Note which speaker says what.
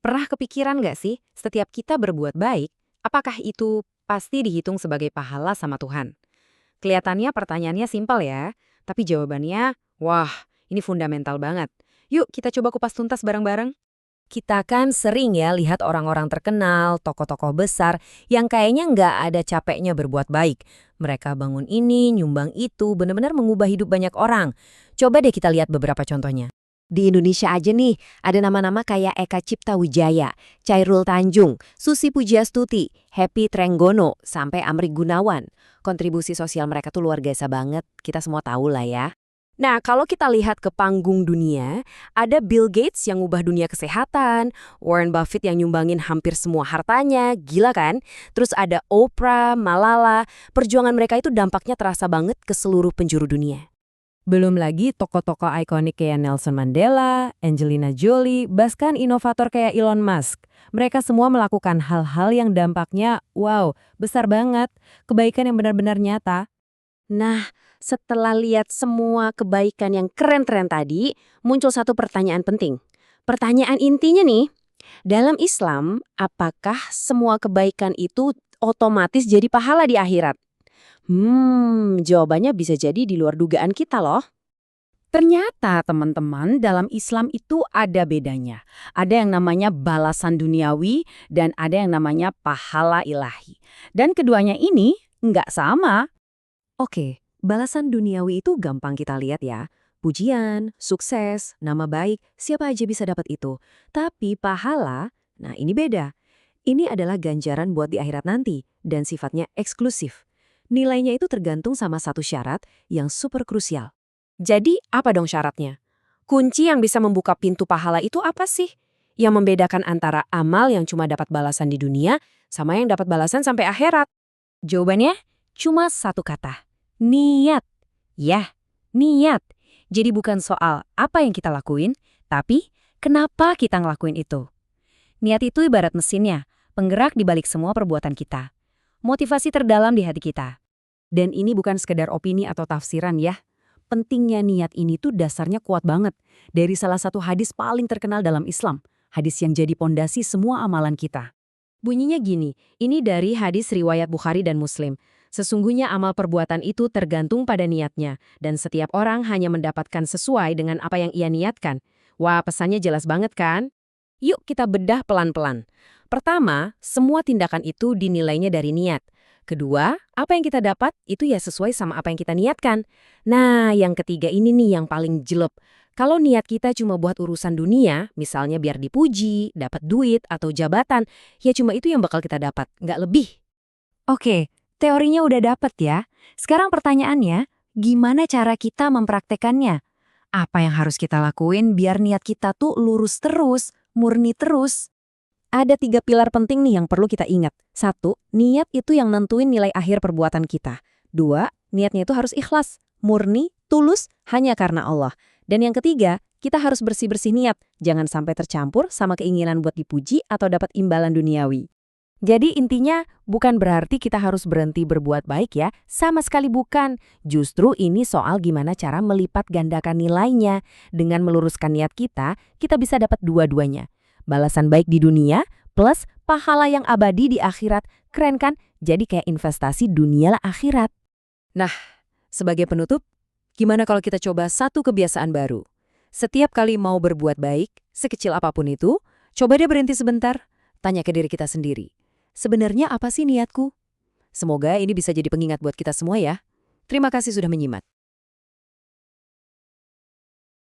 Speaker 1: Pernah kepikiran nggak sih, setiap kita berbuat baik, apakah itu pasti dihitung sebagai pahala sama Tuhan? Kelihatannya pertanyaannya simpel ya, tapi jawabannya, wah, ini fundamental banget. Yuk kita coba kupas tuntas bareng-bareng.
Speaker 2: Kita kan sering ya lihat orang-orang terkenal, tokoh-tokoh besar yang kayaknya nggak ada capeknya berbuat baik. Mereka bangun ini, nyumbang itu, benar-benar mengubah hidup banyak orang. Coba deh kita lihat beberapa contohnya. Di Indonesia aja nih, ada nama-nama kayak Eka Cipta Wijaya, Chairul Tanjung, Susi Pujiastuti, Happy Trenggono, sampai Amrik Gunawan. Kontribusi sosial mereka tuh luar biasa banget, kita semua tahu lah ya. Nah, kalau kita lihat ke panggung dunia, ada Bill Gates yang ubah dunia kesehatan, Warren Buffett yang nyumbangin hampir semua hartanya, gila kan? Terus ada Oprah, Malala, perjuangan mereka itu dampaknya terasa banget ke seluruh penjuru dunia. Belum lagi tokoh-tokoh ikonik kayak Nelson Mandela, Angelina Jolie, bahkan inovator kayak Elon Musk. Mereka semua melakukan hal-hal yang dampaknya, wow, besar banget. Kebaikan yang benar-benar nyata. Nah, setelah lihat semua kebaikan yang keren-keren tadi, muncul satu pertanyaan penting. Pertanyaan intinya nih, dalam Islam, apakah semua kebaikan itu otomatis jadi pahala di akhirat? Jawabannya bisa jadi di luar dugaan kita loh.
Speaker 1: Ternyata teman-teman, dalam Islam itu ada bedanya. Ada yang namanya balasan duniawi dan ada yang namanya pahala ilahi. Dan keduanya ini nggak sama.
Speaker 2: Oke, balasan duniawi itu gampang kita lihat ya. Pujian, sukses, nama baik, siapa aja bisa dapat itu. Tapi pahala, nah ini beda. Ini adalah ganjaran buat di akhirat nanti dan sifatnya eksklusif. Nilainya itu tergantung sama satu syarat yang super krusial.
Speaker 1: Jadi apa dong syaratnya? Kunci yang bisa membuka pintu pahala itu apa sih? Yang membedakan antara amal yang cuma dapat balasan di dunia sama yang dapat balasan sampai akhirat? Jawabannya cuma satu kata. Niat. Ya, niat. Jadi bukan soal apa yang kita lakuin, tapi kenapa kita ngelakuin itu. Niat itu ibarat mesinnya, penggerak di balik semua perbuatan kita. Motivasi terdalam di hati kita. Dan ini bukan sekedar opini atau tafsiran ya. Pentingnya niat ini tuh dasarnya kuat banget. Dari salah satu hadis paling terkenal dalam Islam. Hadis yang jadi pondasi semua amalan kita. Bunyinya gini, ini dari hadis riwayat Bukhari dan Muslim. Sesungguhnya amal perbuatan itu tergantung pada niatnya, dan setiap orang hanya mendapatkan sesuai dengan apa yang ia niatkan. Wah, pesannya jelas banget kan? Yuk kita bedah pelan-pelan. Pertama, semua tindakan itu dinilainya dari niat. Kedua, apa yang kita dapat itu ya sesuai sama apa yang kita niatkan. Nah, yang ketiga ini nih yang paling jelek. Kalau niat kita cuma buat urusan dunia, misalnya biar dipuji, dapat duit, atau jabatan, ya cuma itu yang bakal kita dapat, nggak lebih. Oke, teorinya udah dapet ya. Sekarang pertanyaannya, gimana cara kita mempraktekannya? Apa yang harus kita lakuin biar niat kita tuh lurus terus, murni terus? Ada 3 pilar penting nih yang perlu kita ingat. 1, niat itu yang nentuin nilai akhir perbuatan kita. 2, niatnya itu harus ikhlas, murni, tulus, hanya karena Allah. Dan yang ketiga, kita harus bersih-bersih niat, jangan sampai tercampur sama keinginan buat dipuji atau dapat imbalan duniawi. Jadi intinya bukan berarti kita harus berhenti berbuat baik ya, sama sekali bukan. Justru ini soal gimana cara melipat gandakan nilainya. Dengan meluruskan niat kita bisa dapat dua-duanya. Balasan baik di dunia, plus pahala yang abadi di akhirat. Keren kan? Jadi kayak investasi dunia lah akhirat. Nah, sebagai penutup, gimana kalau kita coba satu kebiasaan baru? Setiap kali mau berbuat baik, sekecil apapun itu, coba deh berhenti sebentar, tanya ke diri kita sendiri. Sebenarnya apa sih niatku? Semoga ini bisa jadi pengingat buat kita semua ya. Terima kasih sudah menyimak.